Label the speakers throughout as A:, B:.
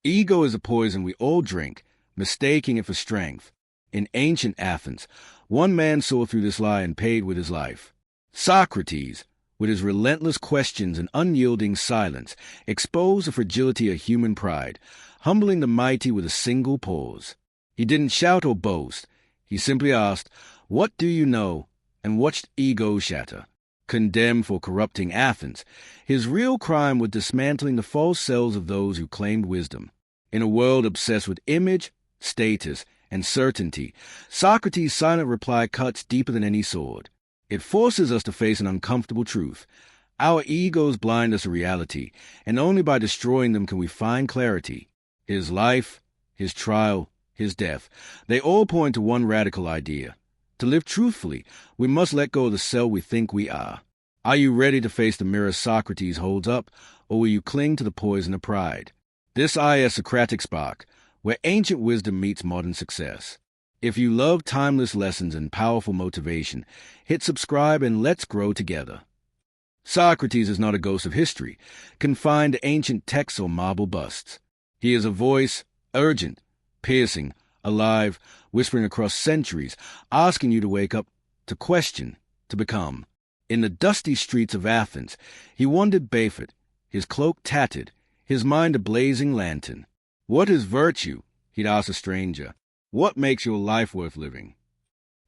A: Ego is a poison we all drink, mistaking it for strength. In ancient Athens, one man saw through this lie and paid with his life. Socrates, with his relentless questions and unyielding silence, exposed the fragility of human pride, humbling the mighty with a single pause. He didn't shout or boast. He simply asked, "What do you know?" and watched ego shatter. Condemned for corrupting Athens, his real crime was dismantling the false selves of those who claimed wisdom. In a world obsessed with image, status, and certainty, Socrates' silent reply cuts deeper than any sword. It forces us to face an uncomfortable truth. Our egos blind us to reality, and only by destroying them can we find clarity. His life, his trial, his death, they all point to one radical idea. To live truthfully, we must let go of the self we think we are. Are you ready to face the mirror Socrates holds up, or will you cling to the poison of pride? This is Socratic Spark, where ancient wisdom meets modern success. If you love timeless lessons and powerful motivation, hit subscribe and let's grow together. Socrates is not a ghost of history, confined to ancient texts or marble busts. He is a voice, urgent, piercing, alive, whispering across centuries, asking you to wake up, to question, to become. In the dusty streets of Athens, he wandered barefoot, his cloak tattered, his mind a blazing lantern. "What is virtue?" he'd ask a stranger. "What makes your life worth living?"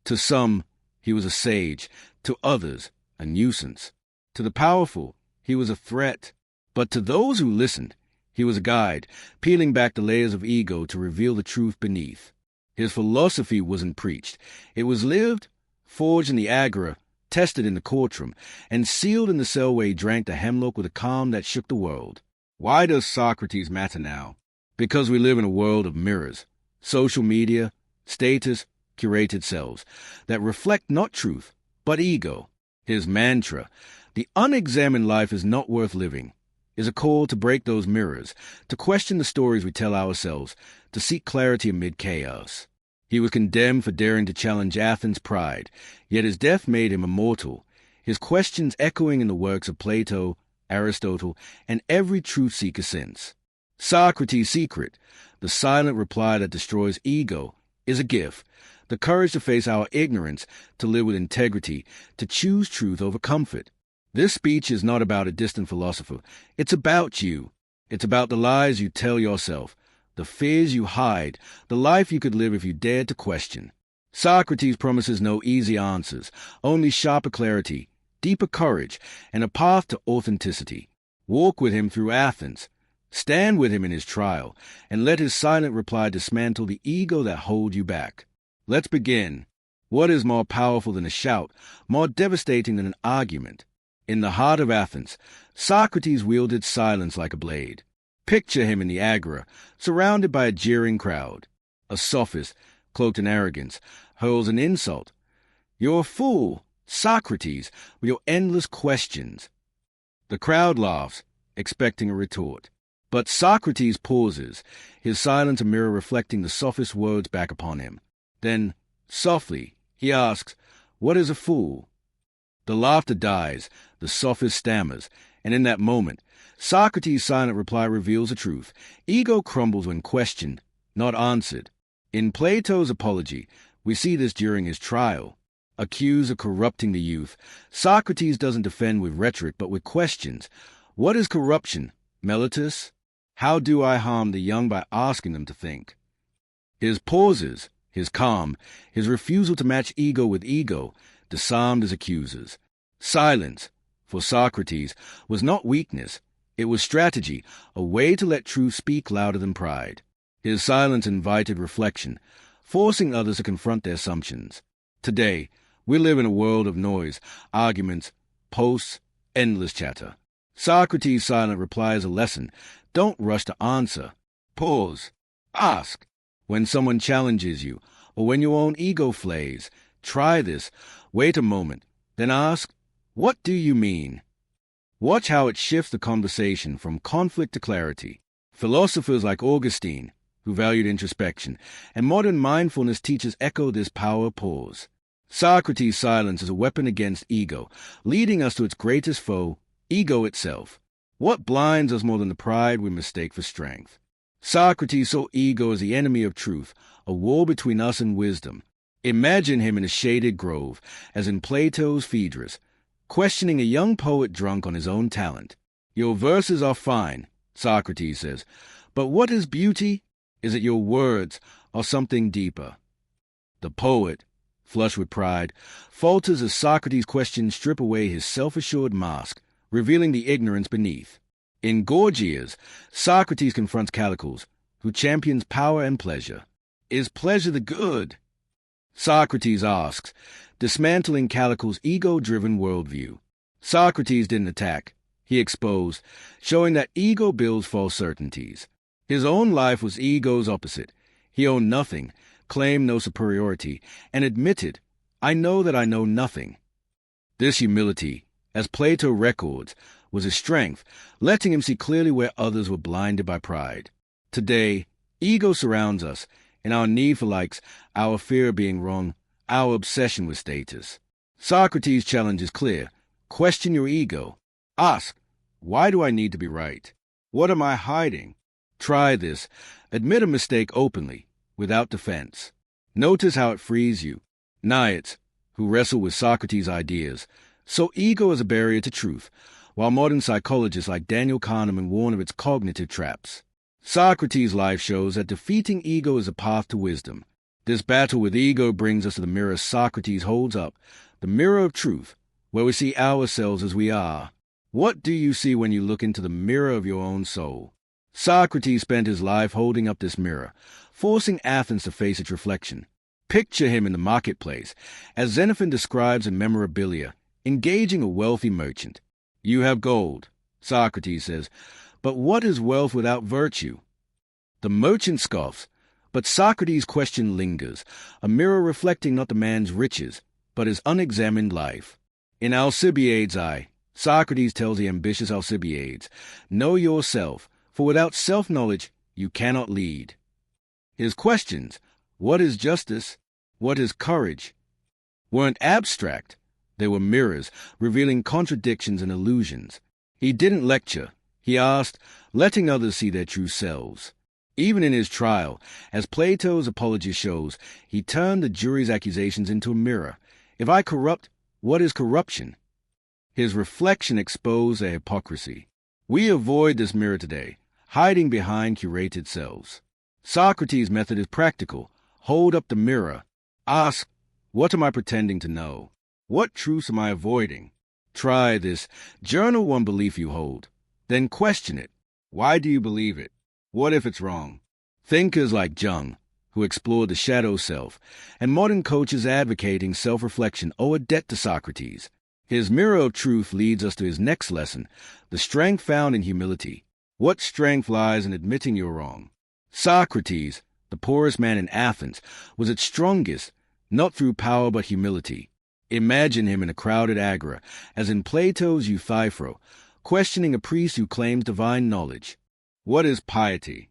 A: To some, he was a sage. To others, a nuisance. To the powerful, he was a threat. But to those who listened, he was a guide, peeling back the layers of ego to reveal the truth beneath. His philosophy wasn't preached. It was lived, forged in the agora, tested in the courtroom, and sealed in the cell where he drank the hemlock with a calm that shook the world. Why does Socrates matter now? Because we live in a world of mirrors, social media, status, curated selves, that reflect not truth, but ego. His mantra, "The unexamined life is not worth living," is a call to break those mirrors, to question the stories we tell ourselves, to seek clarity amid chaos. He was condemned for daring to challenge Athens' pride, yet his death made him immortal, his questions echoing in the works of Plato, Aristotle, and every truth-seeker since. Socrates' secret, the silent reply that destroys ego, is a gift, the courage to face our ignorance, to live with integrity, to choose truth over comfort. This speech is not about a distant philosopher. It's about you. It's about the lies you tell yourself, the fears you hide, the life you could live if you dared to question. Socrates promises no easy answers, only sharper clarity, deeper courage, and a path to authenticity. Walk with him through Athens. Stand with him in his trial, and let his silent reply dismantle the ego that holds you back. Let's begin. What is more powerful than a shout, more devastating than an argument? In the heart of Athens, Socrates wielded silence like a blade. Picture him in the agora, surrounded by a jeering crowd. A sophist, cloaked in arrogance, hurls an insult. "You're a fool, Socrates, with your endless questions." The crowd laughs, expecting a retort. But Socrates pauses, his silence a mirror reflecting the sophist's words back upon him. Then, softly, he asks, "What is a fool?" The laughter dies, the sophist stammers, and in that moment, Socrates' silent reply reveals the truth. Ego crumbles when questioned, not answered. In Plato's Apology, we see this during his trial. Accused of corrupting the youth, Socrates doesn't defend with rhetoric but with questions. What is corruption, Meletus? How do I harm the young by asking them to think? His pauses, his calm, his refusal to match ego with ego, disarmed his accusers. Silence, for Socrates, was not weakness. It was strategy, a way to let truth speak louder than pride. His silence invited reflection, forcing others to confront their assumptions. Today, we live in a world of noise, arguments, posts, endless chatter. Socrates' silent reply is a lesson. Don't rush to answer. Pause. Ask. When someone challenges you, or when your own ego flays, try this. Wait a moment. Then ask, "What do you mean?" Watch how it shifts the conversation from conflict to clarity. Philosophers like Augustine, who valued introspection, and modern mindfulness teachers echo this power of pause. Socrates' silence is a weapon against ego, leading us to its greatest foe, ego itself. What blinds us more than the pride we mistake for strength? Socrates saw ego as the enemy of truth, a war between us and wisdom. Imagine him in a shaded grove, as in Plato's Phaedrus, questioning a young poet drunk on his own talent. Your verses are fine, Socrates says, but what is beauty? Is it your words or something deeper? The poet, flushed with pride, falters as Socrates' questions strip away his self-assured mask, revealing the ignorance beneath. In Gorgias, Socrates confronts Callicles, who champions power and pleasure. Is pleasure the good? Socrates asks, dismantling Callicles' ego-driven worldview. Socrates didn't attack. He exposed, showing that ego builds false certainties. His own life was ego's opposite. He owned nothing, claimed no superiority, and admitted, I know that I know nothing. This humility, as Plato records, was his strength, letting him see clearly where others were blinded by pride. Today, ego surrounds us, in our need for likes, our fear of being wrong, our obsession with status. Socrates' challenge is clear. Question your ego. Ask, why do I need to be right? What am I hiding? Try this. Admit a mistake openly, without defense. Notice how it frees you. Naiads, who wrestle with Socrates' ideas, saw ego as a barrier to truth, while modern psychologists like Daniel Kahneman warn of its cognitive traps. Socrates' life shows that defeating ego is a path to wisdom. This battle with ego brings us to the mirror Socrates holds up, the mirror of truth, where we see ourselves as we are. What do you see when you look into the mirror of your own soul? Socrates spent his life holding up this mirror, forcing Athens to face its reflection. Picture him in the marketplace, as Xenophon describes in Memorabilia, engaging a wealthy merchant. You have gold, Socrates says, but what is wealth without virtue? The merchant scoffs, but Socrates' question lingers, a mirror reflecting not the man's riches, but his unexamined life. In Alcibiades' eye, Socrates tells the ambitious Alcibiades, know yourself, for without self-knowledge you cannot lead. His questions, what is justice, what is courage, weren't abstract. They were mirrors, revealing contradictions and illusions. He didn't lecture. He asked, letting others see their true selves. Even in his trial, as Plato's Apology shows, he turned the jury's accusations into a mirror. If I corrupt, what is corruption? His reflection exposed their hypocrisy. We avoid this mirror today, hiding behind curated selves. Socrates' method is practical. Hold up the mirror. Ask, what am I pretending to know? What truths am I avoiding? Try this. Journal one belief you hold. Then question it. Why do you believe it? What if it's wrong? Thinkers like Jung, who explored the shadow self, and modern coaches advocating self-reflection owe a debt to Socrates. His mirror of truth leads us to his next lesson, the strength found in humility. What strength lies in admitting you're wrong? Socrates, the poorest man in Athens, was at strongest, not through power but humility. Imagine him in a crowded agora, as in Plato's Euthyphro, questioning a priest who claims divine knowledge. What is piety?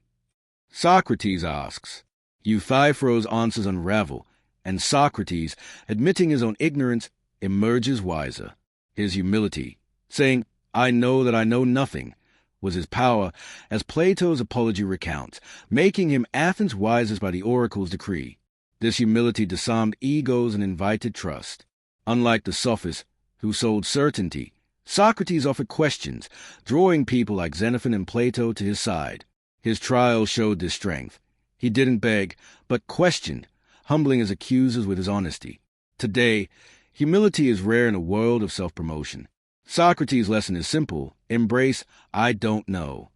A: Socrates asks. Euthyphro's answers unravel, and Socrates, admitting his own ignorance, emerges wiser. His humility, saying, I know that I know nothing, was his power, as Plato's Apology recounts, making him Athens' wisest by the oracle's decree. This humility disarmed egos and invited trust. Unlike the sophists, who sold certainty, Socrates offered questions, drawing people like Xenophon and Plato to his side. His trial showed this strength. He didn't beg, but questioned, humbling his accusers with his honesty. Today, humility is rare in a world of self-promotion. Socrates' lesson is simple. Embrace, I don't know.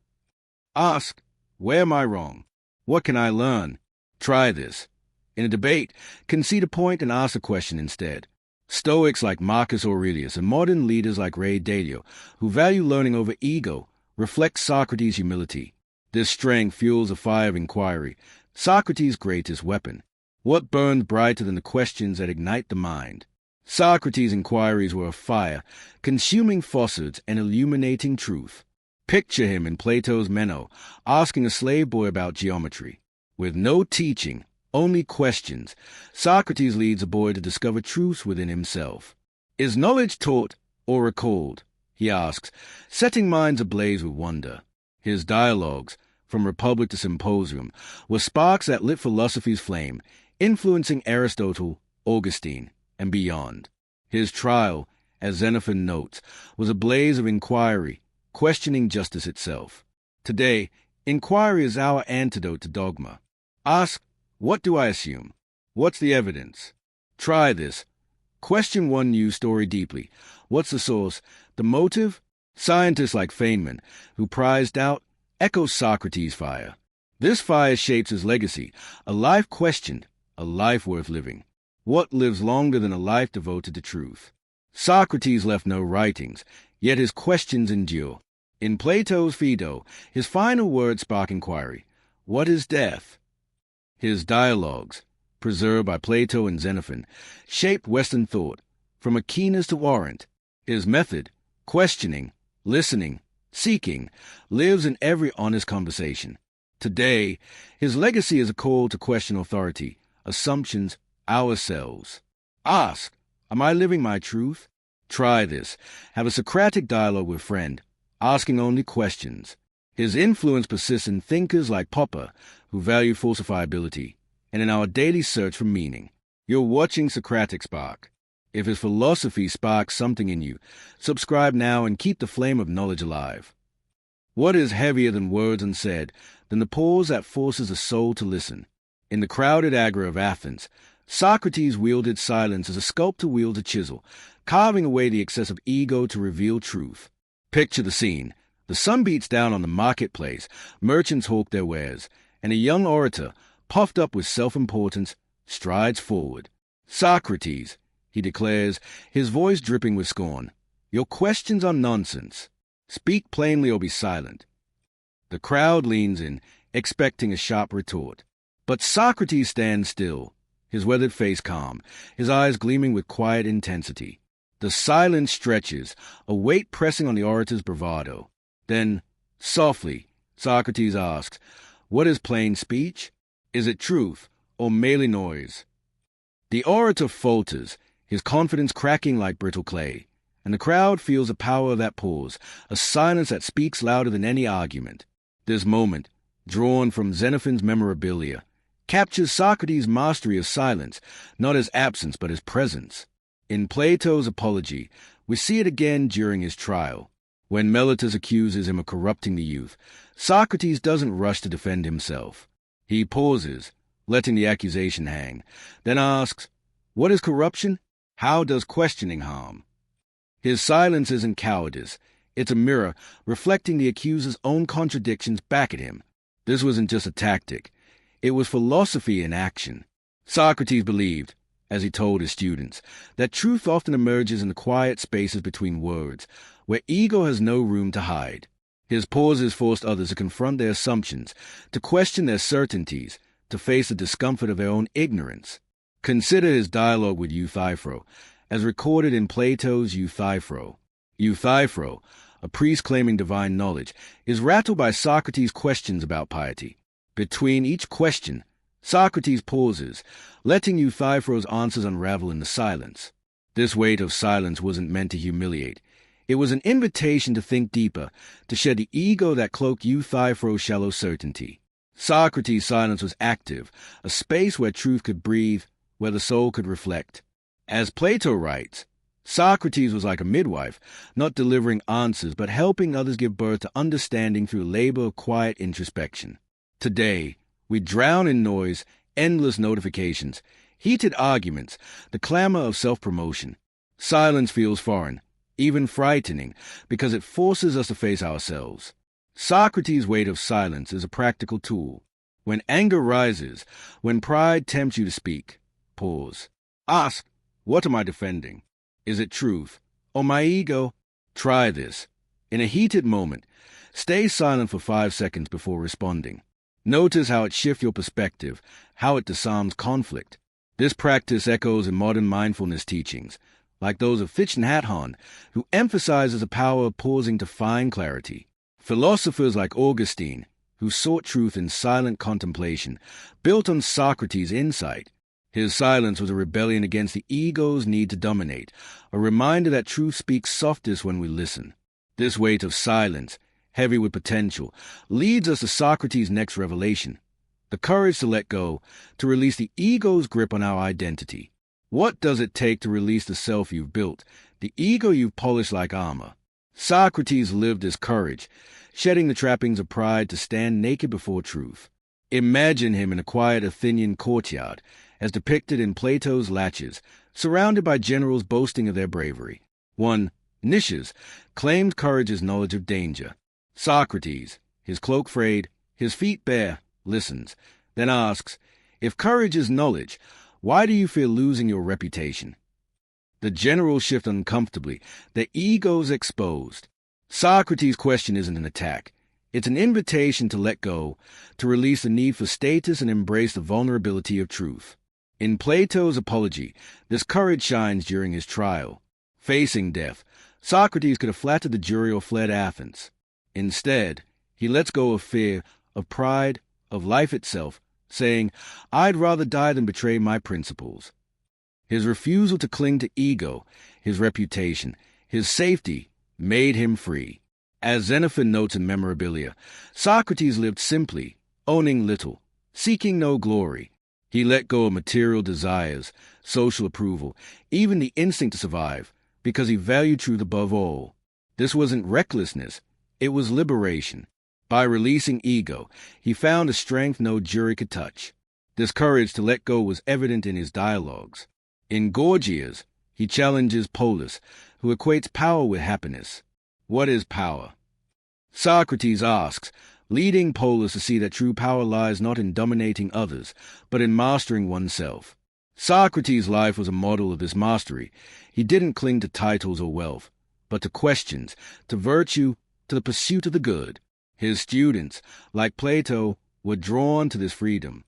A: Ask, where am I wrong? What can I learn? Try this. In a debate, concede a point and ask a question instead. Stoics like Marcus Aurelius and modern leaders like Ray Dalio, who value learning over ego, reflect Socrates' humility. This strength fuels a fire of inquiry, Socrates' greatest weapon. What burns brighter than the questions that ignite the mind? Socrates' inquiries were a fire, consuming falsehoods and illuminating truth. Picture him in Plato's Meno, asking a slave boy about geometry. With no teaching, only questions, Socrates leads a boy to discover truths within himself. Is knowledge taught or recalled? He asks, setting minds ablaze with wonder. His dialogues, from republic to symposium, were sparks that lit philosophy's flame, influencing Aristotle, Augustine, and beyond. His trial, as Xenophon notes, was a blaze of inquiry, questioning justice itself. Today, inquiry is our antidote to dogma. Ask, what do I assume? What's the evidence? Try this. Question one news story deeply. What's the source? The motive? Scientists like Feynman, who prized doubt, echo Socrates' fire. This fire shapes his legacy, a life questioned, a life worth living. What lives longer than a life devoted to truth? Socrates left no writings, yet his questions endure. In Plato's Phaedo, his final words spark inquiry. What is death? His dialogues, preserved by Plato and Xenophon, shaped Western thought, from Aquinas to Warrant. His method, questioning, listening, seeking, lives in every honest conversation. Today, his legacy is a call to question authority, assumptions, ourselves. Ask, am I living my truth? Try this. Have a Socratic dialogue with friend, asking only questions. His influence persists in thinkers like Popper, who value falsifiability, and in our daily search for meaning. You're watching Socratic Spark. If his philosophy sparks something in you, subscribe now and keep the flame of knowledge alive. What is heavier than words unsaid, than the pause that forces the soul to listen? In the crowded agora of Athens, Socrates wielded silence as a sculptor wields a chisel, carving away the excess of ego to reveal truth. Picture the scene. The sun beats down on the marketplace, merchants hawk their wares, and a young orator, puffed up with self-importance, strides forward. Socrates, he declares, his voice dripping with scorn, your questions are nonsense. Speak plainly or be silent. The crowd leans in, expecting a sharp retort. But Socrates stands still, his weathered face calm, his eyes gleaming with quiet intensity. The silence stretches, a weight pressing on the orator's bravado. Then, softly, Socrates asks, what is plain speech? Is it truth, or merely noise? The orator falters, his confidence cracking like brittle clay, and the crowd feels the power of that pause, a silence that speaks louder than any argument. This moment, drawn from Xenophon's memorabilia, captures Socrates' mastery of silence, not as absence but as presence. In Plato's Apology, we see it again during his trial. When Meletus accuses him of corrupting the youth, Socrates doesn't rush to defend himself. He pauses, letting the accusation hang, then asks, what is corruption? How does questioning harm? His silence isn't cowardice. It's a mirror reflecting the accuser's own contradictions back at him. This wasn't just a tactic. It was philosophy in action. Socrates believed, as he told his students, that truth often emerges in the quiet spaces between words, where ego has no room to hide. His pauses forced others to confront their assumptions, to question their certainties, to face the discomfort of their own ignorance. Consider his dialogue with Euthyphro, as recorded in Plato's Euthyphro. Euthyphro, a priest claiming divine knowledge, is rattled by Socrates' questions about piety. Between each question, Socrates pauses, letting Euthyphro's answers unravel in the silence. This weight of silence wasn't meant to humiliate. It was an invitation to think deeper, to shed the ego that cloaked Euthyphro's shallow certainty. Socrates' silence was active, a space where truth could breathe, where the soul could reflect. As Plato writes, Socrates was like a midwife, not delivering answers but helping others give birth to understanding through a labor of quiet introspection. Today, we drown in noise, endless notifications, heated arguments, the clamor of self-promotion. Silence feels foreign, even frightening, because it forces us to face ourselves. Socrates' weight of silence is a practical tool. When anger rises, when pride tempts you to speak, pause. Ask, what am I defending? Is it truth, or my ego? Try this. In a heated moment, stay silent for 5 seconds before responding. Notice how it shifts your perspective, how it disarms conflict. This practice echoes in modern mindfulness teachings, like those of Thich Nhat Hanh, who emphasizes the power of pausing to find clarity. Philosophers like Augustine, who sought truth in silent contemplation, built on Socrates' insight. His silence was a rebellion against the ego's need to dominate, a reminder that truth speaks softest when we listen. This weight of silence, heavy with potential, leads us to Socrates' next revelation: the courage to let go, to release the ego's grip on our identity. What does it take to release the self you've built, the ego you've polished like armor? Socrates lived this courage, shedding the trappings of pride to stand naked before truth. Imagine him in a quiet Athenian courtyard, as depicted in Plato's Laches, surrounded by generals boasting of their bravery. One, Nicias, claimed courage's knowledge of danger. Socrates, his cloak frayed, his feet bare, listens, then asks, "If courage is knowledge, why do you fear losing your reputation?" The generals shift uncomfortably, their egos exposed. Socrates' question isn't an attack. It's an invitation to let go, to release the need for status and embrace the vulnerability of truth. In Plato's Apology, this courage shines during his trial. Facing death, Socrates could have flattered the jury or fled Athens. Instead, he lets go of fear, of pride, of life itself, saying, "I'd rather die than betray my principles." His refusal to cling to ego, his reputation, his safety, made him free. As Xenophon notes in Memorabilia, Socrates lived simply, owning little, seeking no glory. He let go of material desires, social approval, even the instinct to survive, because he valued truth above all. This wasn't recklessness, it was liberation. By releasing ego, he found a strength no jury could touch. This courage to let go was evident in his dialogues. In Gorgias, he challenges Polus, who equates power with happiness. What is power? Socrates asks, leading Polus to see that true power lies not in dominating others, but in mastering oneself. Socrates' life was a model of this mastery. He didn't cling to titles or wealth, but to questions, to virtue, to the pursuit of the good. His students, like Plato, were drawn to this freedom,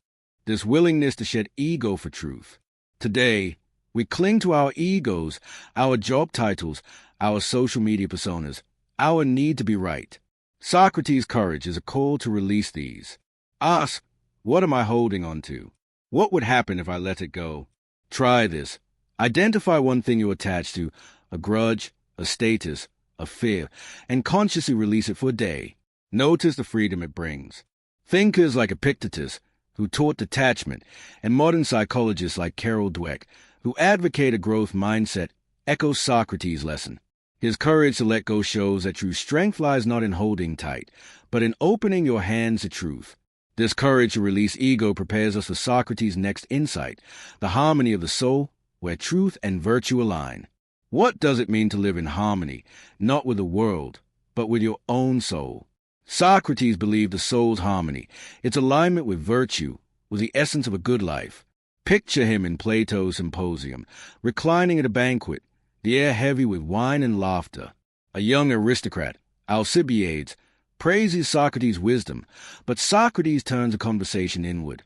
A: this willingness to shed ego for truth. Today, we cling to our egos, our job titles, our social media personas, our need to be right. Socrates' courage is a call to release these. Ask, what am I holding on to? What would happen if I let it go? Try this. Identify one thing you're attached to, a grudge, a status, a fear, and consciously release it for a day. Notice the freedom it brings. Thinkers like Epictetus, who taught detachment, and modern psychologists like Carol Dweck, who advocate a growth mindset, echo Socrates' lesson. His courage to let go shows that true strength lies not in holding tight, but in opening your hands to truth. This courage to release ego prepares us for Socrates' next insight, the harmony of the soul, where truth and virtue align. What does it mean to live in harmony, not with the world, but with your own soul? Socrates believed the soul's harmony, its alignment with virtue, was the essence of a good life. Picture him in Plato's Symposium, reclining at a banquet, the air heavy with wine and laughter. A young aristocrat, Alcibiades, praises Socrates' wisdom, but Socrates turns the conversation inward.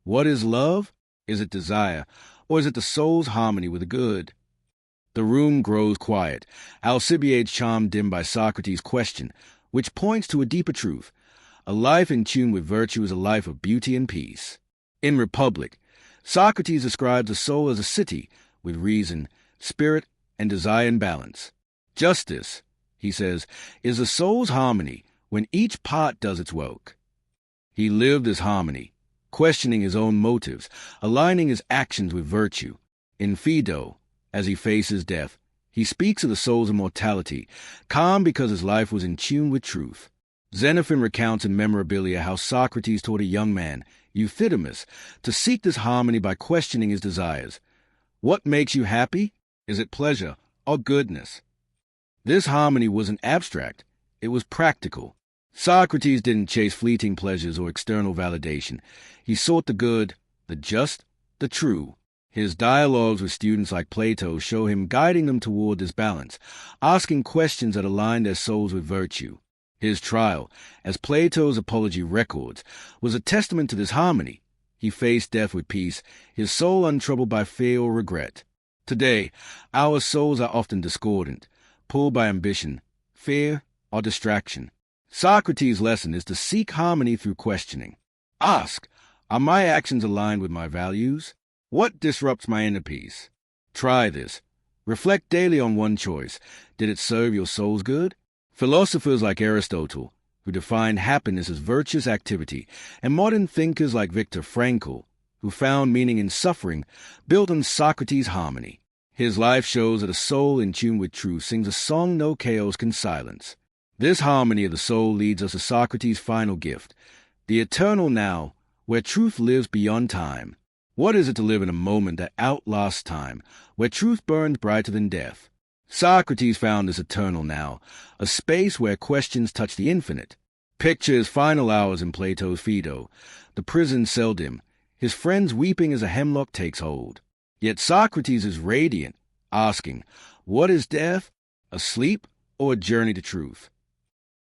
A: What is love? Is it desire, or is it the soul's harmony with the good? The room grows quiet, Alcibiades charmed dim by Socrates' question, which points to a deeper truth. A life in tune with virtue is a life of beauty and peace. In Republic, Socrates describes the soul as a city with reason, spirit, and desire in balance. Justice, he says, is the soul's harmony when each part does its work. He lived this harmony, questioning his own motives, aligning his actions with virtue. In Phaedo, as he faces death, he speaks of the soul's immortality, calm because his life was in tune with truth. Xenophon recounts in Memorabilia how Socrates taught a young man, Euthydemus, to seek this harmony by questioning his desires. What makes you happy? Is it pleasure or goodness? This harmony wasn't abstract, it was practical. Socrates didn't chase fleeting pleasures or external validation. He sought the good, the just, the true. His dialogues with students like Plato show him guiding them toward this balance, asking questions that align their souls with virtue. His trial, as Plato's Apology records, was a testament to this harmony. He faced death with peace, his soul untroubled by fear or regret. Today, our souls are often discordant, pulled by ambition, fear, or distraction. Socrates' lesson is to seek harmony through questioning. Ask, are my actions aligned with my values? What disrupts my inner peace? Try this. Reflect daily on one choice. Did it serve your soul's good? Philosophers like Aristotle, who defined happiness as virtuous activity, and modern thinkers like Viktor Frankl, who found meaning in suffering, built on Socrates' harmony. His life shows that a soul in tune with truth sings a song no chaos can silence. This harmony of the soul leads us to Socrates' final gift, the eternal now, where truth lives beyond time. What is it to live in a moment that outlasts time, where truth burns brighter than death? Socrates found this eternal now, a space where questions touch the infinite. Picture his final hours in Plato's Phaedo, the prison celled him, his friends weeping as a hemlock takes hold. Yet Socrates is radiant, asking, what is death? A sleep or a journey to truth?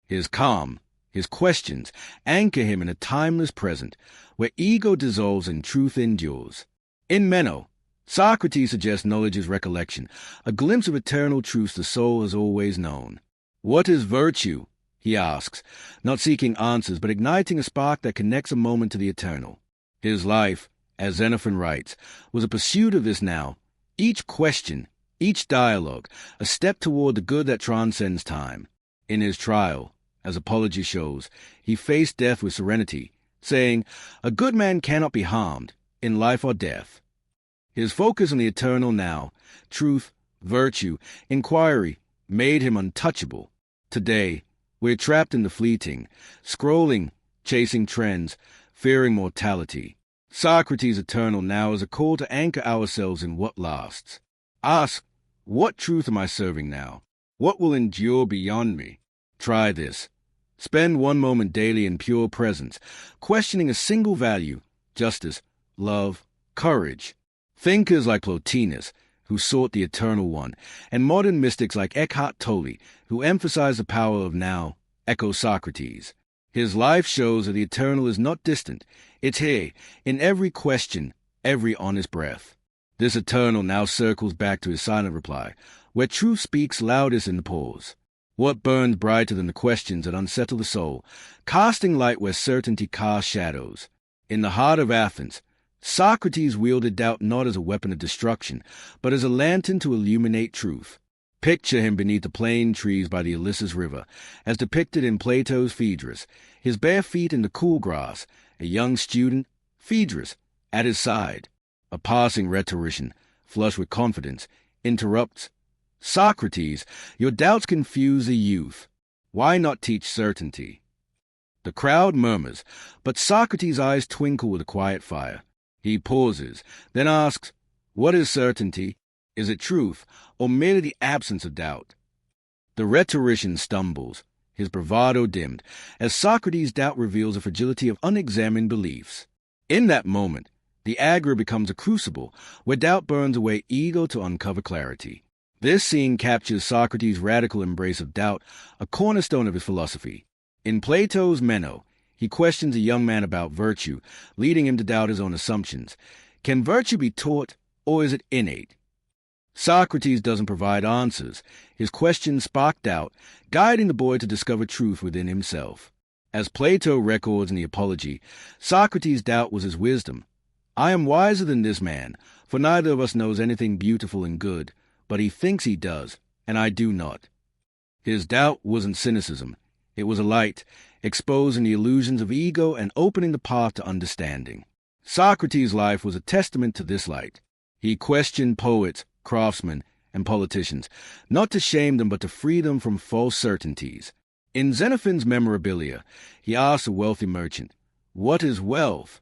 A: His calm, his questions, anchor him in a timeless present, where ego dissolves and truth endures. In Meno, Socrates suggests knowledge is recollection, a glimpse of eternal truths the soul has always known. What is virtue? He asks, not seeking answers, but igniting a spark that connects a moment to the eternal. His life, as Xenophon writes, was a pursuit of this now, each question, each dialogue, a step toward the good that transcends time. In his trial, as Apology shows, he faced death with serenity, saying, a good man cannot be harmed, in life or death. His focus on the eternal now, truth, virtue, inquiry, made him untouchable. Today, we're trapped in the fleeting, scrolling, chasing trends, fearing mortality. Socrates' eternal now is a call to anchor ourselves in what lasts. Ask, what truth am I serving now? What will endure beyond me? Try this. Spend one moment daily in pure presence, questioning a single value, justice, love, courage. Thinkers like Plotinus, who sought the eternal one, and modern mystics like Eckhart Tolle, who emphasize the power of now, echo Socrates. His life shows that the eternal is not distant. It's here, in every question, every honest breath. This eternal now circles back to his silent reply, where truth speaks loudest in the pause. What burns brighter than the questions that unsettle the soul, casting light where certainty casts shadows? In the heart of Athens, Socrates wielded doubt not as a weapon of destruction, but as a lantern to illuminate truth. Picture him beneath the plane trees by the Ilissus River, as depicted in Plato's Phaedrus, his bare feet in the cool grass, a young student, Phaedrus, at his side. A passing rhetorician, flushed with confidence, interrupts, Socrates, your doubts confuse the youth. Why not teach certainty? The crowd murmurs, but Socrates' eyes twinkle with a quiet fire. He pauses, then asks, what is certainty? Is it truth, or merely the absence of doubt? The rhetorician stumbles, his bravado dimmed, as Socrates' doubt reveals the fragility of unexamined beliefs. In that moment, the agora becomes a crucible, where doubt burns away ego to uncover clarity. This scene captures Socrates' radical embrace of doubt, a cornerstone of his philosophy. In Plato's Meno, he questions a young man about virtue, leading him to doubt his own assumptions. Can virtue be taught, or is it innate? Socrates doesn't provide answers. His questions spark doubt, guiding the boy to discover truth within himself. As Plato records in the Apology, Socrates' doubt was his wisdom. I am wiser than this man, for neither of us knows anything beautiful and good, but he thinks he does, and I do not. His doubt wasn't cynicism. It was a light, exposing the illusions of ego and opening the path to understanding. Socrates' life was a testament to this light. He questioned poets, craftsmen, and politicians, not to shame them but to free them from false certainties. In Xenophon's Memorabilia, he asks a wealthy merchant, what is wealth?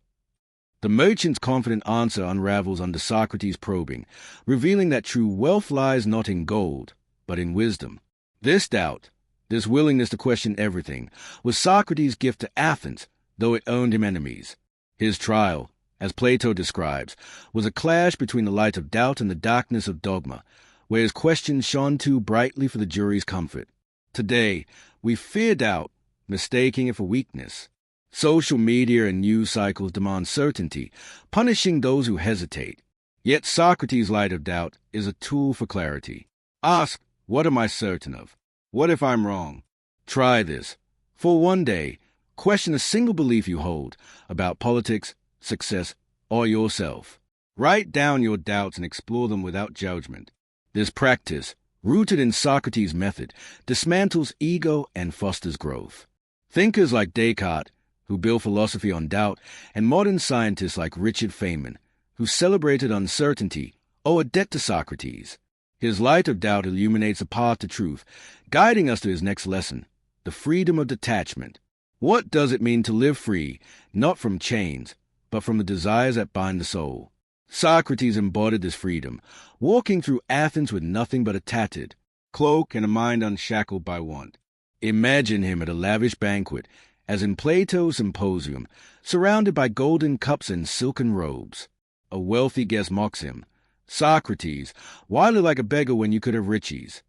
A: The merchant's confident answer unravels under Socrates' probing, revealing that true wealth lies not in gold, but in wisdom. This doubt, this willingness to question everything, was Socrates' gift to Athens, though it earned him enemies. His trial, as Plato describes, was a clash between the light of doubt and the darkness of dogma, where his questions shone too brightly for the jury's comfort. Today, we fear doubt, mistaking it for weakness. Social media and news cycles demand certainty, punishing those who hesitate. Yet Socrates' light of doubt is a tool for clarity. Ask, what am I certain of? What if I'm wrong? Try this. For one day, question a single belief you hold about politics, success, or yourself. Write down your doubts and explore them without judgment. This practice, rooted in Socrates' method, dismantles ego and fosters growth. Thinkers like Descartes, who built philosophy on doubt, and modern scientists like Richard Feynman, who celebrated uncertainty, owe a debt to Socrates. His light of doubt illuminates a path to truth, guiding us to his next lesson, the freedom of detachment. What does it mean to live free, not from chains, but from the desires that bind the soul? Socrates embodied this freedom, walking through Athens with nothing but a tattered cloak and a mind unshackled by want. Imagine him at a lavish banquet, as in Plato's Symposium, surrounded by golden cups and silken robes. A wealthy guest mocks him. Socrates, why live like a beggar when you could have riches?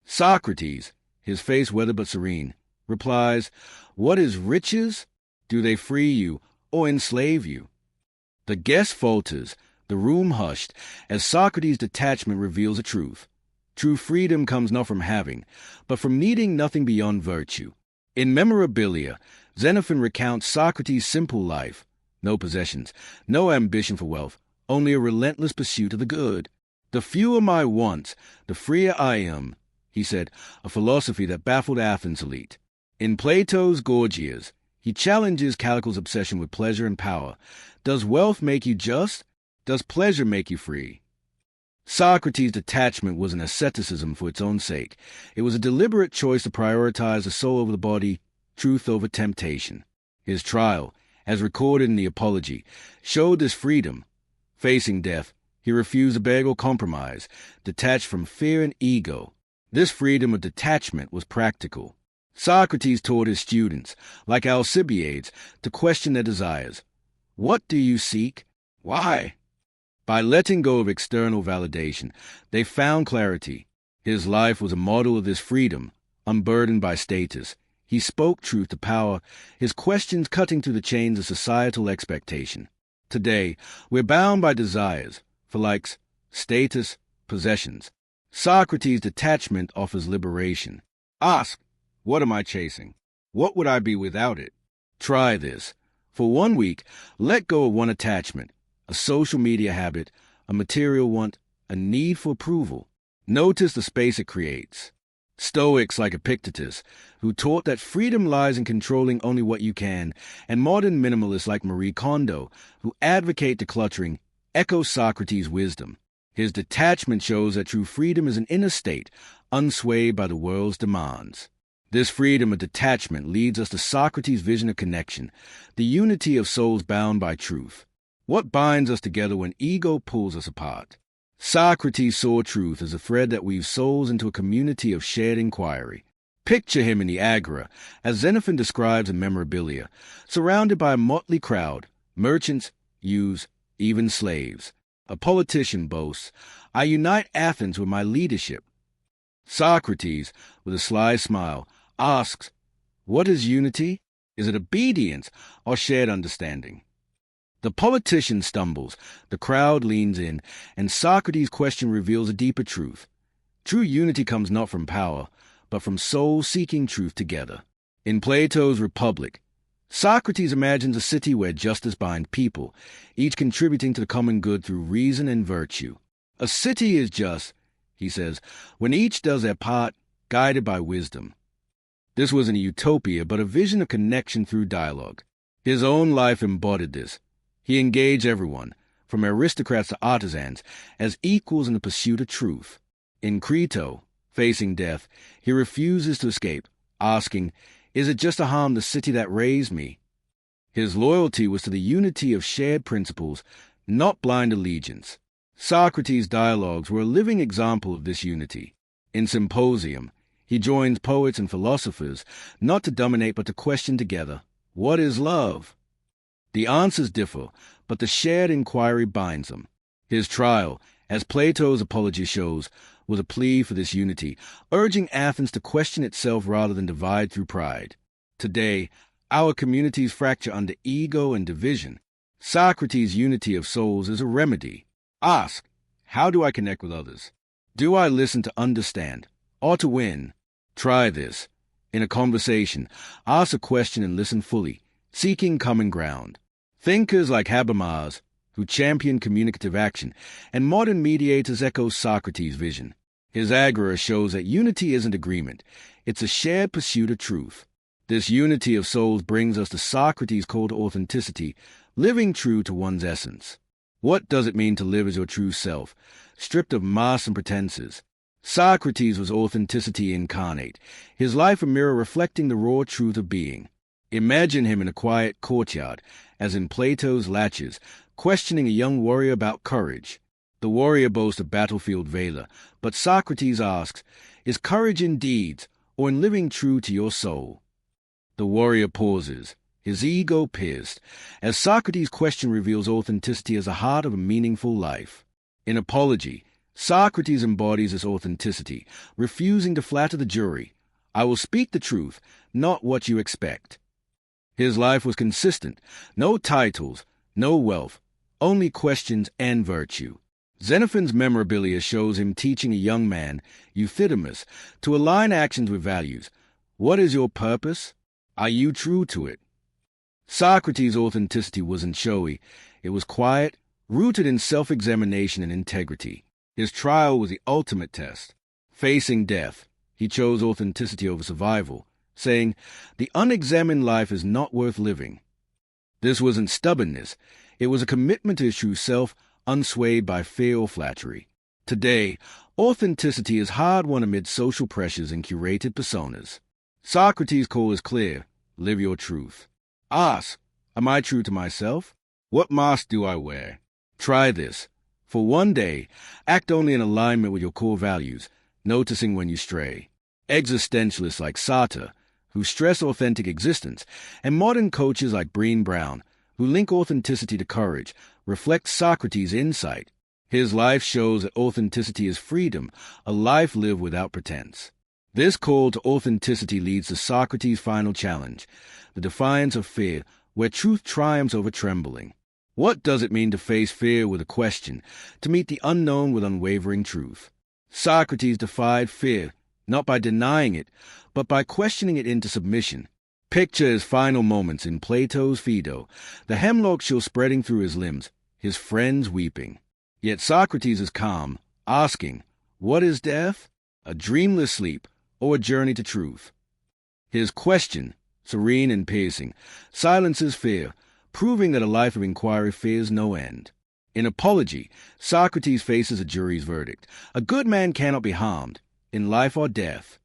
A: Socrates, his face weathered but serene, replies, "What is riches? Do they free you or enslave you?" The guest falters, the room hushed, as Socrates' detachment reveals a truth. True freedom comes not from having, but from needing nothing beyond virtue. In Memorabilia, Xenophon recounts Socrates' simple life. No possessions, no ambition for wealth, only a relentless pursuit of the good. "The fewer my wants, the freer I am," he said, a philosophy that baffled Athens' elite. In Plato's Gorgias, he challenges Callicles' obsession with pleasure and power. Does wealth make you just? Does pleasure make you free? Socrates' detachment was an asceticism for its own sake. It was a deliberate choice to prioritize the soul over the body, truth over temptation. His trial, as recorded in the Apology, showed this freedom. Facing death, he refused to beg or compromise, detached from fear and ego. This freedom of detachment was practical. Socrates taught his students, like Alcibiades, to question their desires. What do you seek? Why? By letting go of external validation, they found clarity. His life was a model of this freedom, unburdened by status. He spoke truth to power, his questions cutting through the chains of societal expectation. Today, we're bound by desires, for likes, status, possessions. Socrates' detachment offers liberation. Ask, what am I chasing? What would I be without it? Try this. For 1 week, let go of one attachment, a social media habit, a material want, a need for approval. Notice the space it creates. Stoics like Epictetus, who taught that freedom lies in controlling only what you can, and modern minimalists like Marie Kondo, who advocate decluttering, echo Socrates' wisdom. His detachment shows that true freedom is an inner state, unswayed by the world's demands. This freedom of detachment leads us to Socrates' vision of connection, the unity of souls bound by truth. What binds us together when ego pulls us apart? Socrates saw truth as a thread that weaves souls into a community of shared inquiry. Picture him in the Agora, as Xenophon describes in Memorabilia, surrounded by a motley crowd, merchants, youths, even slaves. A politician boasts, "I unite Athens with my leadership." Socrates, with a sly smile, asks, what is unity? Is it obedience or shared understanding? The politician stumbles, the crowd leans in, and Socrates' question reveals a deeper truth. True unity comes not from power, but from souls seeking truth together. In Plato's Republic, Socrates imagines a city where justice binds people, each contributing to the common good through reason and virtue. A city is just, he says, when each does their part, guided by wisdom. This wasn't a utopia, but a vision of connection through dialogue. His own life embodied this. He engaged everyone, from aristocrats to artisans, as equals in the pursuit of truth. In Crito, facing death, he refuses to escape, asking, "Is it just to harm the city that raised me?" His loyalty was to the unity of shared principles, not blind allegiance. Socrates' dialogues were a living example of this unity. In Symposium, he joins poets and philosophers, not to dominate but to question together, what is love? The answers differ, but the shared inquiry binds them. His trial, as Plato's Apology shows, was a plea for this unity, urging Athens to question itself rather than divide through pride. Today, our communities fracture under ego and division. Socrates' unity of souls is a remedy. Ask, how do I connect with others? Do I listen to understand, or to win? Try this. In a conversation, ask a question and listen fully, seeking common ground. Thinkers like Habermas, who champion communicative action, and modern mediators echo Socrates' vision. His Agora shows that unity isn't agreement, it's a shared pursuit of truth. This unity of souls brings us to Socrates' call to authenticity, living true to one's essence. What does it mean to live as your true self, stripped of masks and pretenses? Socrates was authenticity incarnate, his life a mirror reflecting the raw truth of being. Imagine him in a quiet courtyard, as in Plato's Laches, questioning a young warrior about courage. The warrior boasts a battlefield valor, but Socrates asks, is courage in deeds or in living true to your soul? The warrior pauses, his ego pierced, as Socrates' question reveals authenticity as the heart of a meaningful life. In Apology, Socrates embodies this authenticity, refusing to flatter the jury. I will speak the truth, not what you expect. His life was consistent, no titles, no wealth, only questions and virtue. Xenophon's memorabilia shows him teaching a young man, Euthydemus, to align actions with values. What is your purpose? Are you true to it? Socrates' authenticity wasn't showy. It was quiet, rooted in self-examination and integrity. His trial was the ultimate test. Facing death, he chose authenticity over survival, saying, the unexamined life is not worth living. This wasn't stubbornness. It was a commitment to his true self, unswayed by fear or flattery. Today, authenticity is hard-won amid social pressures and curated personas. Socrates' call is clear. Live your truth. Ask, am I true to myself? What mask do I wear? Try this. For one day, act only in alignment with your core values, noticing when you stray. Existentialists like Sartre, who stress authentic existence, and modern coaches like Brené Brown, who link authenticity to courage, reflect Socrates' insight. His life shows that authenticity is freedom, a life lived without pretense. This call to authenticity leads to Socrates' final challenge, the defiance of fear, where truth triumphs over trembling. What does it mean to face fear with a question, to meet the unknown with unwavering truth? Socrates defied fear, not by denying it, but by questioning it into submission. Picture his final moments in Plato's Phaedo, the hemlock still spreading through his limbs, his friends weeping. Yet Socrates is calm, asking, what is death? A dreamless sleep, or a journey to truth? His question, serene and piercing, silences fear, proving that a life of inquiry fears no end. In Apology, Socrates faces a jury's verdict. A good man cannot be harmed, in life or death.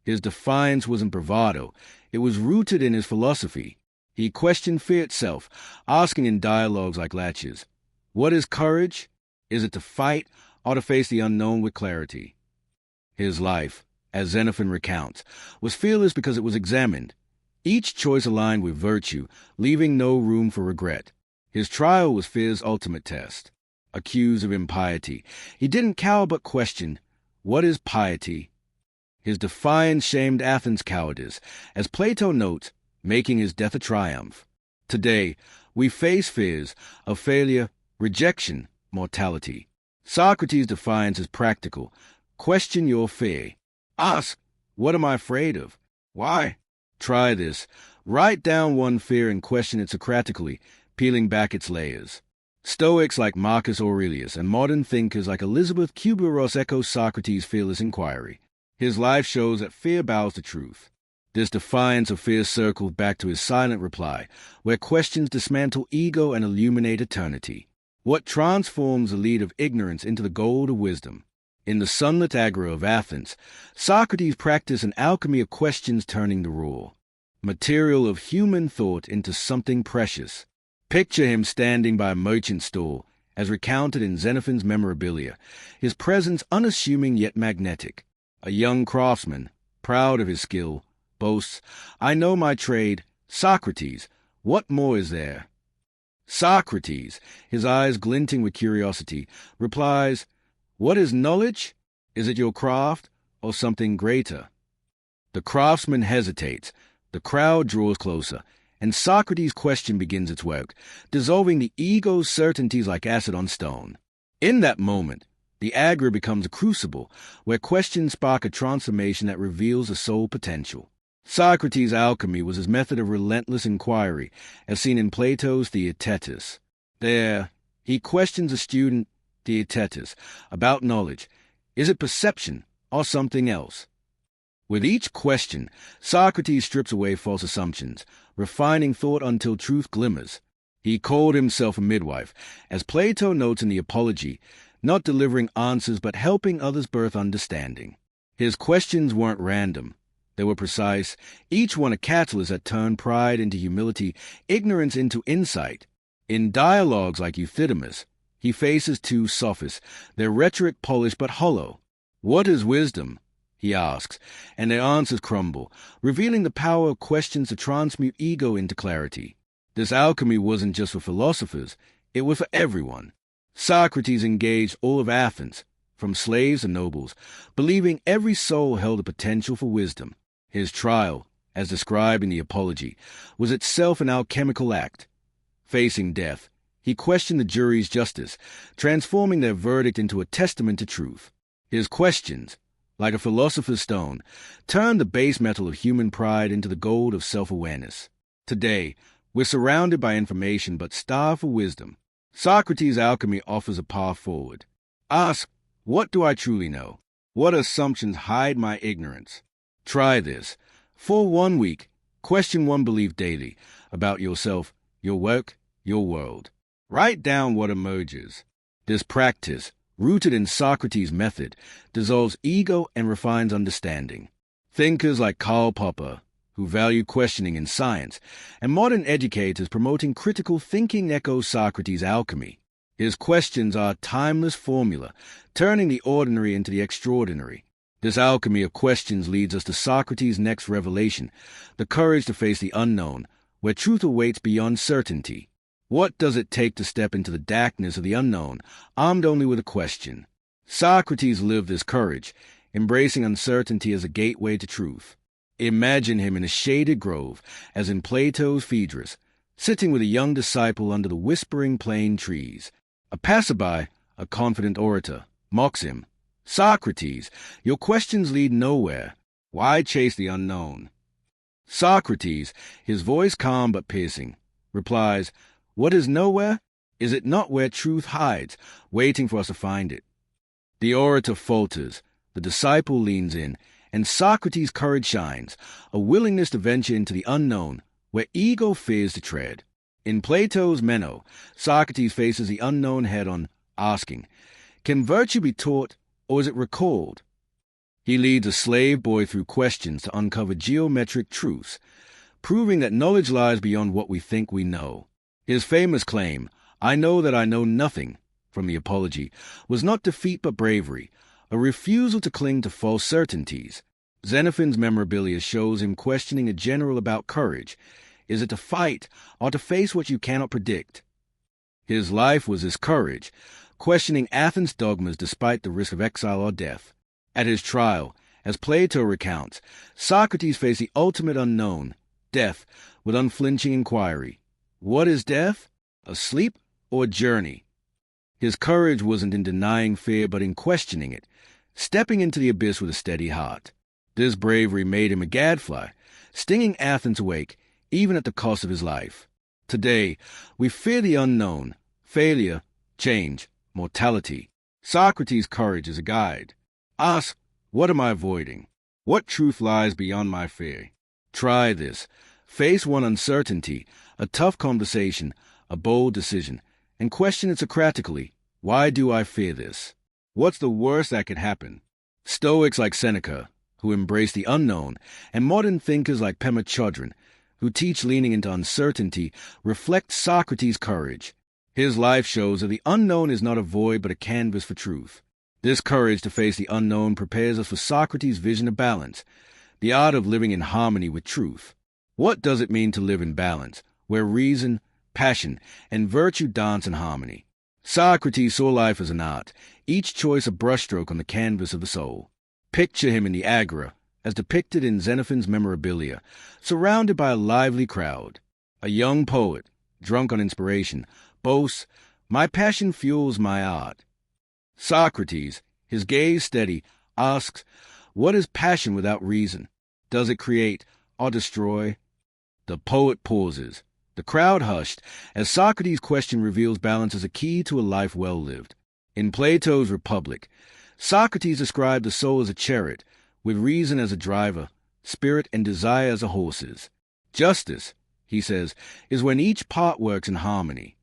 A: His defiance wasn't bravado. It was rooted in his philosophy. He questioned fear itself, asking in dialogues like Laches, what is courage? Is it to fight or to face the unknown with clarity? His life, as Xenophon recounts, was fearless because it was examined. Each choice aligned with virtue, leaving no room for regret. His trial was fear's ultimate test. Accused of impiety, he didn't cower but questioned, what is piety? His defiance shamed Athens' cowardice, as Plato notes, making his death a triumph. Today, we face fears of failure, rejection, mortality. Socrates' defiance is practical. Question your fear. Ask, what am I afraid of? Why? Try this. Write down one fear and question it Socratically, peeling back its layers. Stoics like Marcus Aurelius and modern thinkers like Elizabeth Kubler-Ross echo Socrates' fearless inquiry. His life shows that fear bows to truth. This defiance of fear circles back to his silent reply, where questions dismantle ego and illuminate eternity. What transforms the lead of ignorance into the gold of wisdom? In the sunlit agora of Athens, Socrates practiced an alchemy of questions turning the raw material of human thought into something precious. Picture him standing by a merchant stall, as recounted in Xenophon's Memorabilia, his presence unassuming yet magnetic. A young craftsman, proud of his skill, boasts, I know my trade. Socrates, what more is there? Socrates, his eyes glinting with curiosity, replies, what is knowledge? Is it your craft, or something greater? The craftsman hesitates. The crowd draws closer, and Socrates' question begins its work, dissolving the ego's certainties like acid on stone. In that moment, the agora becomes a crucible, where questions spark a transformation that reveals the soul potential. Socrates' alchemy was his method of relentless inquiry, as seen in Plato's Theaetetus. There, he questions a student, Theaetetus, about knowledge. Is it perception or something else? With each question, Socrates strips away false assumptions, refining thought until truth glimmers. He called himself a midwife, as Plato notes in the Apology, not delivering answers but helping others birth understanding. His questions weren't random. They were precise, each one a catalyst that turned pride into humility, ignorance into insight. In dialogues like Euthydemus, he faces two sophists, their rhetoric polished but hollow. "What is wisdom?" he asks, and their answers crumble, revealing the power of questions to transmute ego into clarity. This alchemy wasn't just for philosophers, it was for everyone. Socrates engaged all of Athens, from slaves to nobles, believing every soul held a potential for wisdom. His trial, as described in the Apology, was itself an alchemical act. Facing death, he questioned the jury's justice, transforming their verdict into a testament to truth. His questions, like a philosopher's stone, turned the base metal of human pride into the gold of self-awareness. Today, we're surrounded by information but starved for wisdom. Socrates' alchemy offers a path forward. Ask, what do I truly know? What assumptions hide my ignorance? Try this. For 1 week, question one belief daily about yourself, your work, your world. Write down what emerges. This practice, rooted in Socrates' method, dissolves ego and refines understanding. Thinkers like Karl Popper, who value questioning in science, and modern educators promoting critical thinking echo Socrates' alchemy. His questions are a timeless formula, turning the ordinary into the extraordinary. This alchemy of questions leads us to Socrates' next revelation, the courage to face the unknown, where truth awaits beyond certainty. What does it take to step into the darkness of the unknown, armed only with a question? Socrates lived this courage, embracing uncertainty as a gateway to truth. Imagine him in a shaded grove, as in Plato's Phaedrus, sitting with a young disciple under the whispering plane trees. A passerby, a confident orator, mocks him. "Socrates, your questions lead nowhere. Why chase the unknown?" Socrates, his voice calm but piercing, replies, "What is nowhere? Is it not where truth hides, waiting for us to find it?" The orator falters, the disciple leans in, and Socrates' courage shines, a willingness to venture into the unknown, where ego fears to tread. In Plato's Meno, Socrates faces the unknown head-on, asking, "Can virtue be taught, or is it recalled?" He leads a slave boy through questions to uncover geometric truths, proving that knowledge lies beyond what we think we know. His famous claim, "I know that I know nothing," from the Apology, was not defeat but bravery, a refusal to cling to false certainties. Xenophon's memorabilia shows him questioning a general about courage. Is it to fight, or to face what you cannot predict? His life was his courage, questioning Athens' dogmas despite the risk of exile or death. At his trial, as Plato recounts, Socrates faced the ultimate unknown, death, with unflinching inquiry. What is death? A sleep or a journey? His courage wasn't in denying fear but in questioning it, stepping into the abyss with a steady heart. This bravery made him a gadfly, stinging Athens awake, even at the cost of his life. Today, we fear the unknown, failure, change, mortality. Socrates' courage is a guide. Ask, what am I avoiding? What truth lies beyond my fear? Try this. Face one uncertainty, a tough conversation, a bold decision, and question it Socratically. Why do I fear this? What's the worst that could happen? Stoics like Seneca, who embrace the unknown, and modern thinkers like Pema Chodron, who teach leaning into uncertainty, reflect Socrates' courage. His life shows that the unknown is not a void but a canvas for truth. This courage to face the unknown prepares us for Socrates' vision of balance, the art of living in harmony with truth. What does it mean to live in balance, where reason, passion, and virtue dance in harmony? Socrates saw life as an art, each choice a brushstroke on the canvas of the soul. Picture him in the Agora, as depicted in Xenophon's memorabilia, surrounded by a lively crowd. A young poet, drunk on inspiration, boasts, "My passion fuels my art." Socrates, his gaze steady, asks, what is passion without reason? Does it create or destroy? The poet pauses, the crowd hushed, as Socrates' question reveals balance as a key to a life well lived. In Plato's Republic, Socrates described the soul as a chariot, with reason as a driver, spirit and desire as a horse's. Justice, he says, is when each part works in harmony.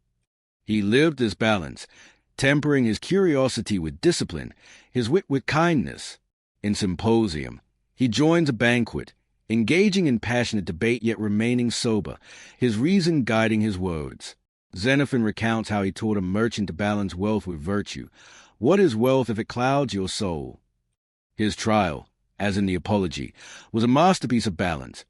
A: He lived this balance, tempering his curiosity with discipline, his wit with kindness. In Symposium, he joins a banquet, engaging in passionate debate yet remaining sober, his reason guiding his words. Xenophon recounts how he taught a merchant to balance wealth with virtue. What is wealth if it clouds your soul? His trial, as in the Apology, was a masterpiece of balance.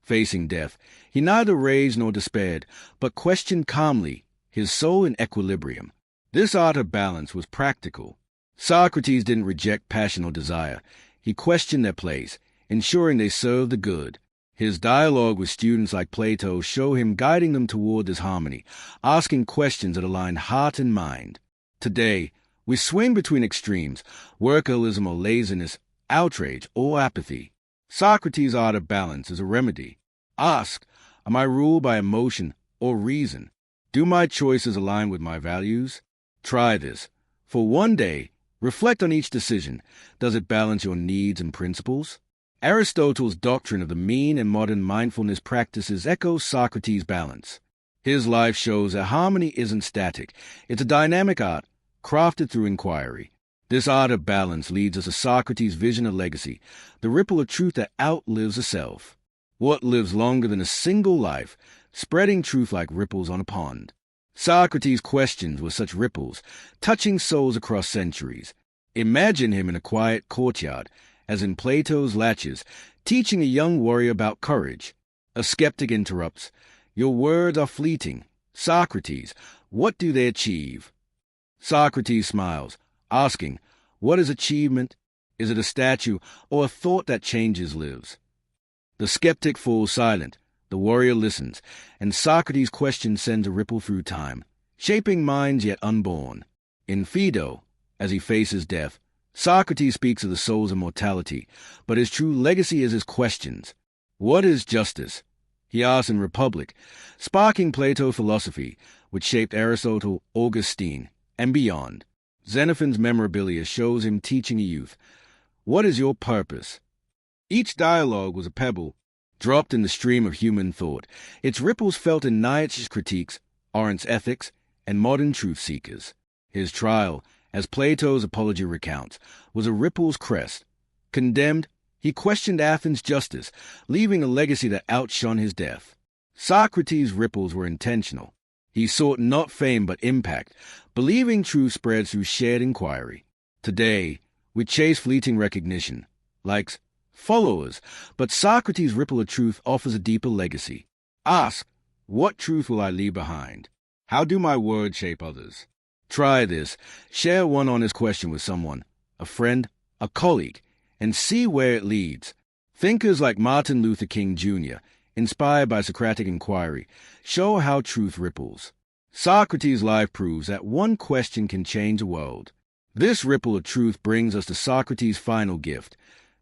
A: Facing death, he neither raged nor despaired, but questioned calmly, his soul in equilibrium. This art of balance was practical. Socrates didn't reject passion or desire. He questioned their place, ensuring they served the good. His dialogue with students like Plato show him guiding them toward this harmony, asking questions that align heart and mind. Today, we swing between extremes, workaholism or laziness, outrage or apathy. Socrates' art of balance is a remedy. Ask, am I ruled by emotion or reason? Do my choices align with my values? Try this. For one day, reflect on each decision. Does it balance your needs and principles? Aristotle's doctrine of the mean and modern mindfulness practices echoes Socrates' balance. His life shows that harmony isn't static. It's a dynamic art, crafted through inquiry. This art of balance leads us to Socrates' vision of legacy, the ripple of truth that outlives the self. What lives longer than a single life, spreading truth like ripples on a pond? Socrates' questions were such ripples, touching souls across centuries. Imagine him in a quiet courtyard, as in Plato's Laches, teaching a young warrior about courage. A skeptic interrupts, "Your words are fleeting. Socrates, what do they achieve?" Socrates smiles, asking, what is achievement? Is it a statue or a thought that changes lives? The skeptic falls silent, the warrior listens, and Socrates' question sends a ripple through time, shaping minds yet unborn. In Phaedo, as he faces death, Socrates speaks of the soul's immortality, but his true legacy is his questions. What is justice? He asks in Republic, sparking Plato's philosophy, which shaped Aristotle, Augustine, and beyond. Xenophon's memorabilia shows him teaching a youth, what is your purpose? Each dialogue was a pebble, dropped in the stream of human thought, its ripples felt in Nietzsche's critiques, Arendt's ethics, and modern truth-seekers. His trial, as Plato's Apology recounts, was a ripple's crest. Condemned, he questioned Athens' justice, leaving a legacy that outshone his death. Socrates' ripples were intentional. He sought not fame but impact, believing truth spreads through shared inquiry. Today, we chase fleeting recognition, likes, followers, but Socrates' ripple of truth offers a deeper legacy. Ask, what truth will I leave behind? How do my words shape others? Try this. Share one honest question with someone, a friend, a colleague, and see where it leads. Thinkers like Martin Luther King Jr., inspired by Socratic inquiry, show how truth ripples. Socrates' life proves that one question can change a world. This ripple of truth brings us to Socrates' final gift,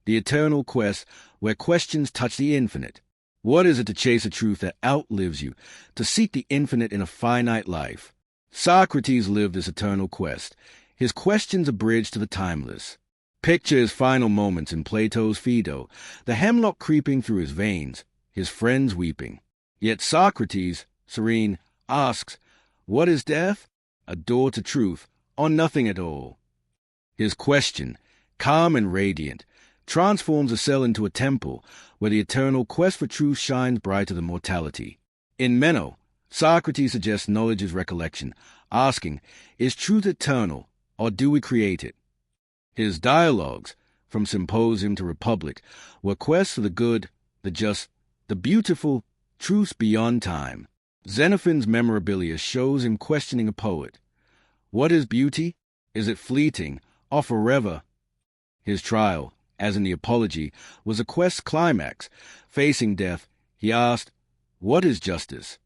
A: the eternal quest where questions touch the infinite. What is it to chase a truth that outlives you, to seek the infinite in a finite life? Socrates lived this eternal quest, his questions a bridge to the timeless. Picture his final moments in Plato's Phaedo, the hemlock creeping through his veins, his friends weeping. Yet Socrates, serene, asks, what is death? A door to truth, or nothing at all? His question, calm and radiant, transforms a cell into a temple where the eternal quest for truth shines brighter than mortality. In Meno, Socrates suggests knowledge is recollection, asking, is truth eternal, or do we create it? His dialogues, from Symposium to Republic, were quests for the good, the just, the beautiful, truths beyond time. Xenophon's memorabilia shows him questioning a poet. What is beauty? Is it fleeting, or forever? His trial, as in the Apology, was a quest's climax. Facing death, he asked, what is justice?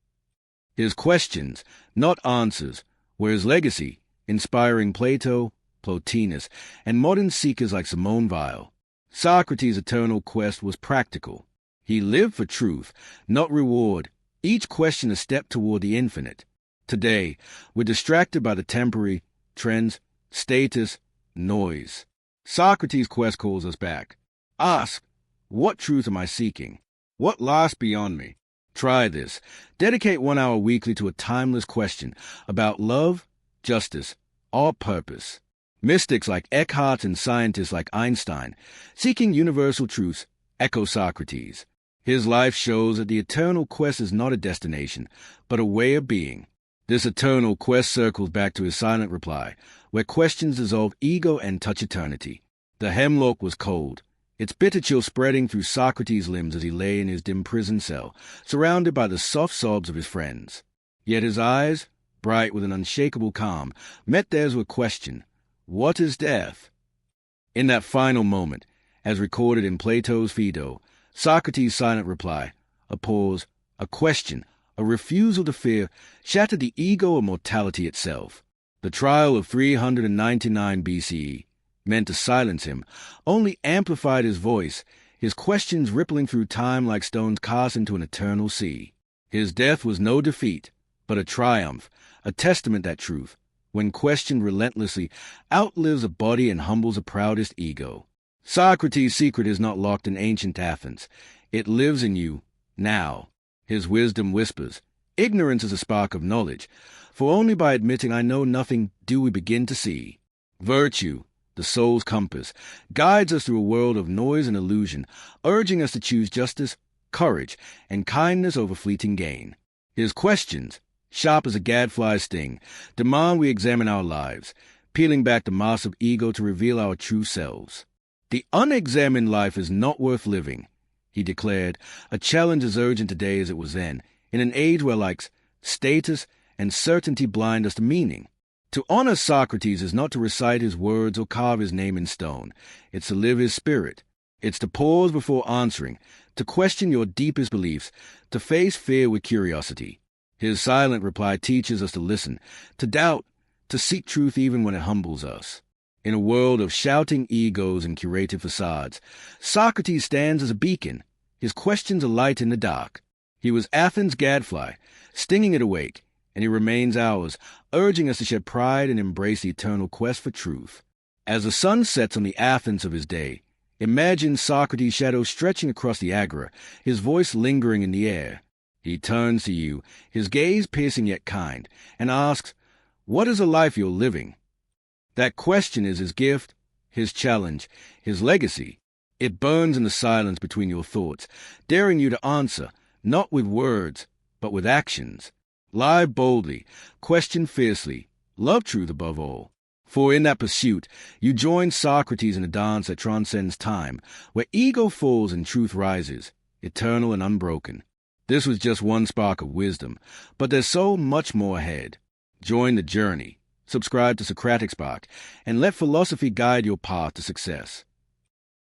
A: His questions, not answers, were his legacy, inspiring Plato, Plotinus, and modern seekers like Simone Weil. Socrates' eternal quest was practical. He lived for truth, not reward, each question a step toward the infinite. Today, we're distracted by the temporary, trends, status, noise. Socrates' quest calls us back. Ask, what truth am I seeking? What lies beyond me? Try this. Dedicate 1 hour weekly to a timeless question about love, justice, or purpose. Mystics like Eckhart and scientists like Einstein, seeking universal truths, echo Socrates. His life shows that the eternal quest is not a destination, but a way of being. This eternal quest circles back to his silent reply, where questions dissolve ego and touch eternity. The hemlock was cold, its bitter chill spreading through Socrates' limbs as he lay in his dim prison cell, surrounded by the soft sobs of his friends. Yet his eyes, bright with an unshakable calm, met theirs with question, what is death? In that final moment, as recorded in Plato's Phaedo, Socrates' silent reply, a pause, a question, a refusal to fear, shattered the ego of mortality itself. The trial of 399 BCE, meant to silence him, only amplified his voice, his questions rippling through time like stones cast into an eternal sea. His death was no defeat, but a triumph, a testament that truth, when questioned relentlessly, outlives a body and humbles the proudest ego. Socrates' secret is not locked in ancient Athens. It lives in you, now. His wisdom whispers, ignorance is a spark of knowledge, for only by admitting I know nothing do we begin to see. Virtue, the soul's compass, guides us through a world of noise and illusion, urging us to choose justice, courage, and kindness over fleeting gain. His questions, sharp as a gadfly's sting, demand we examine our lives, peeling back the mask of ego to reveal our true selves. The unexamined life is not worth living, he declared, a challenge as urgent today as it was then, in an age where likes, status, and certainty blind us to meaning. To honor Socrates is not to recite his words or carve his name in stone. It's to live his spirit. It's to pause before answering, to question your deepest beliefs, to face fear with curiosity. His silent reply teaches us to listen, to doubt, to seek truth even when it humbles us. In a world of shouting egos and curated facades, Socrates stands as a beacon, his questions a light in the dark. He was Athens' gadfly, stinging it awake, and he remains ours, urging us to shed pride and embrace the eternal quest for truth. As the sun sets on the Athens of his day, imagine Socrates' shadow stretching across the agora, his voice lingering in the air. He turns to you, his gaze piercing yet kind, and asks, what is the life you're living? That question is his gift, his challenge, his legacy. It burns in the silence between your thoughts, daring you to answer, not with words, but with actions. Lie boldly, question fiercely, love truth above all. For in that pursuit, you join Socrates in a dance that transcends time, where ego falls and truth rises, eternal and unbroken. This was just one spark of wisdom, but there's so much more ahead. Join the journey, subscribe to Socratic Spark, and let philosophy guide your path to success.